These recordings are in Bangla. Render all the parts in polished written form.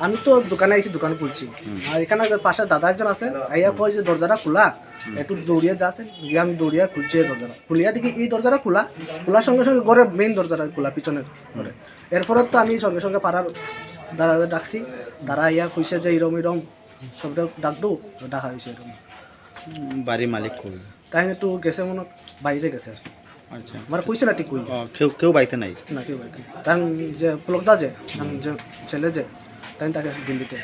আমি তো দোকানে আইছি, দোকান খুলছি। আর এখানে পাশে দাদা একজন আছে, আইয়া কয় যে দরজাটা খোলা, একটু দৌড়িয়ে যাচ্ছে। গিয়ে আমি দৌড়িয়া খুলছি দরজাটা, খুলিয়া দেখি এই দরজাটা খোলা। খোলার সঙ্গে সঙ্গে ঘরের মেইন দরজাটা খোলা, পিছনের ঘরে। এরপরে তো আমি সঙ্গে সঙ্গে পাড়ার দাদা ডাকছি, তারা আইয়া কইছে যে এরম এরম সবটা ডাক দো, ডাকা হয়েছে এরকম। বাড়ির মালিক কই? তাই একটু গেছে মনে বাইরে গেছে আর কি। আচ্ছা, আমার কইছে না ঠিক কই কেউ কেউ বাড়িতে নাই? না, কেউ বাইরে তার যে পুলকদা যে যে ছেলে যে তাই তাকে দিল্লিতে,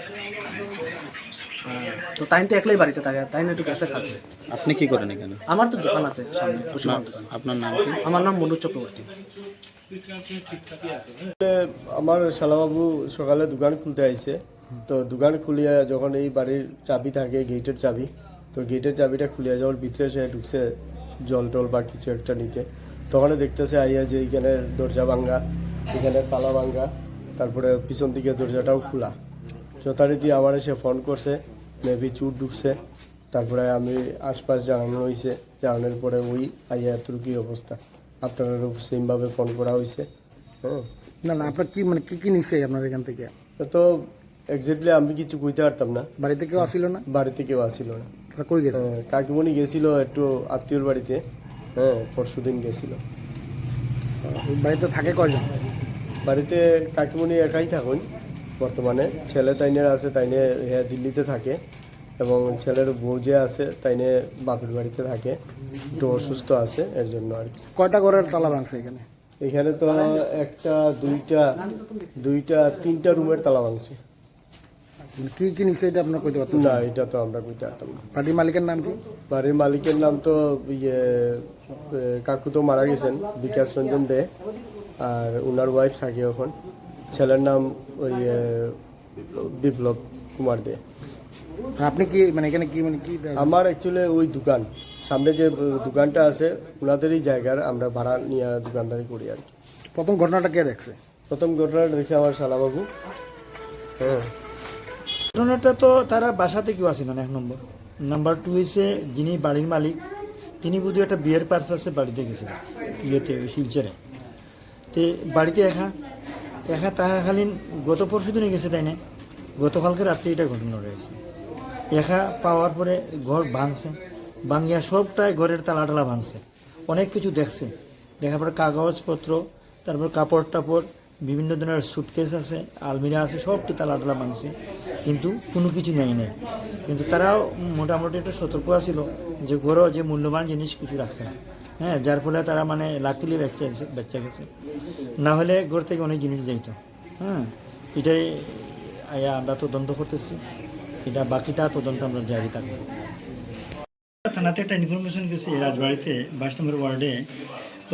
তো তাই তো একলাই বাড়িতে থাকে, তাই না একটু গেছে খাচ্ছে। আপনি কি করেন এখানে? আমার তো দোকান আছে সামনে, কুসুমার দোকান। আপনার নাম কি? আমার নাম মনোজ চক্রবর্তী। আমার শালাবাবু সকালে দোকান খুলতে আইছে, তো দোকান খুলিয়া যখন এই বাড়ির চাবি থাকে, গেটের চাবি, তো গেটের চাবিটা খুলিয়া যখন ভিতরে সে ঢুকছে জল টল বা কিছু একটা নিতে, তখন দেখতেছে আইয়া যে এইখানে দরজা ভাঙ্গা, এখানে তালা ভাঙ্গা, তারপরে পিছন দিকে দরজাটাও খোলা। যথারীতি আমার এসে ফোন করছে, মেবি চুর ঢুকছে। তারপরে আমি আশপাশ জানানো হয়েছে, জানানোর পরে ওই আইয়া এত কি অবস্থা, আপনারও সেমভাবে ফোন করা হয়েছে। হ্যাঁ, না না, আপনার কি মানে কি নিছে আপনার এখান থেকে? তো এক্স্যাক্টলি আমি কিছু কইতে পারতাম না। বাড়িতে কেউ আসিল না? বাড়িতে কেউ আসিল না। তারা কই গেছে? কাকিমণি গেছিল একটু আত্মীয়র বাড়িতে, হ্যাঁ, পরশুদিন গেছিল। ওই বাড়িতে থাকে কয়জন? বাড়িতে কাকিমণি একাই থাকুন বর্তমানে। ছেলে তাইনের আছে, তাইনে হ্যাঁ দিল্লিতে থাকে, এবং ছেলের বউ যে আছে তাইনে বাপের বাড়িতে থাকে, একটু অসুস্থ আছে এর জন্য আর কি। কয়টা ঘরের তালা ভাঙছে এখানে? এখানে তো একটা দুইটা তিনটা রুমের তালা ভাঙছে। মানে কি নিছে এটা আপনার কইতে পারতেন না, এটা তো আমরা কইতে পারতাম না। বাড়ির মালিকের নাম কি? বাড়ির মালিকের নাম তো ইয়ে, কাকু তো মারা গেছেন, বিকাশ রঞ্জন দে, আর ওনার ওয়াইফ থাকে এখন। ছেলের নাম ওই বিপ্লব কুমার দে। আর আপনি কি মানে এখানে কি মানে কি? আমার অ্যাকচুয়ালি ওই দোকান সামনে যে দোকানটা আছে ওনাদেরই জায়গার, আমরা ভাড়া নিয়ে দোকানদারি করি আর কি। প্রথম ঘটনাটা কে দেখছে? প্রথম ঘটনাটা দেখছে আমার শালাবাবু। হ্যাঁ, ঘটনাটা তো তারা বাসাতে কেউ আসে না, 1 নম্বর। নাম্বার 2 হয়েছে যিনি বাড়ির মালিক, তিনি বোধহয় একটা বিয়ের পারপাসে বাড়িতে গেছিলেন, ইয়েতে শিলচরে। তো বাড়িতে একা থাকাকালীন গত পরশু দিনে গেছে, তাই না? গতকালকে রাত্রে এটা ঘটনা রয়েছে। একা পাওয়ার পরে ঘর ভাঙছে, ভাঙিয়া সবটাই ঘরের তালা টালা ভাঙছে, অনেক কিছু দেখছে। দেখার পরে কাগজপত্র, তারপর কাপড় টাপড়, বিভিন্ন ধরনের সুটকেস আছে, আলমিরা আছে, সবটি তালা টালা ভাঙছে, কিন্তু কোনো কিছু নেই নাই। কিন্তু তারাও মোটামুটি একটু সতর্ক আছিল যে ঘরও যে মূল্যবান জিনিস কিছু রাখছে না, হ্যাঁ, যার ফলে তারা মানে লাকিলি বেচা গেছে, না হলে ঘর থেকে অনেক জিনিস যাইত। হ্যাঁ, এটাই আমরা তদন্ত করতেছি, এটা বাকিটা তদন্ত আমরা জারি থাকবো। থানাতে একটা ইনফরমেশন গেছে রাজবাড়িতে 22 নম্বর ওয়ার্ডে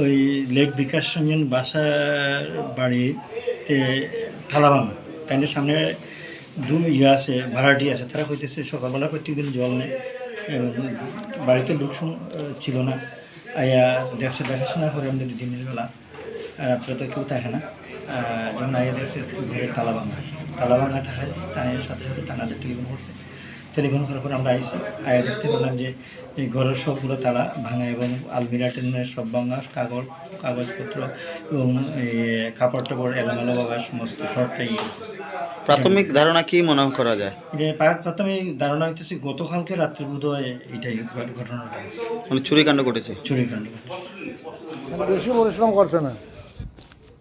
ওই লেক বিকাশ রঞ্জন বাসার বাড়িতে থালাভাঙা, তাদের সামনে আছে ভাড়াটি আছে, তারা কইতেছে সকালবেলা প্রত্যেকদিন জল নেয় এবং বাড়িতে লোক ছিল না। আয়া দেখাশোনা করে আমাদের দিনের বেলা, রাত্রে তো কেউ থাকে না, যখন আয়া দেখছে ঘরের তালা ভাঙা থাকায় তাই সাথে সাথে থানাতে টেলিফোন করছে। টেলিফোন করার পর আমরা আইসি, আয়া দেখতে পেলাম যে এই ঘরের সবগুলো তালা ভাঙা এবং আলমিরা টেলমিরা সব ভাঙা, কাগজপত্র এবং এই কাপড় টাপড় এলোমেলো ভাঙা, সমস্ত ঘরটাই। প্রাথমিক ধারণা কি মনে করা যায়? এটা প্রাথমিক ধারণা হইতেছে গতকালকে রাত্রে বোধহয় এটাই ঘটনাটা, মানে চুরিকাণ্ড ঘটেছে। চুরিকাণ্ড ঘটেছে। বেশি পরিশ্রম করছে না।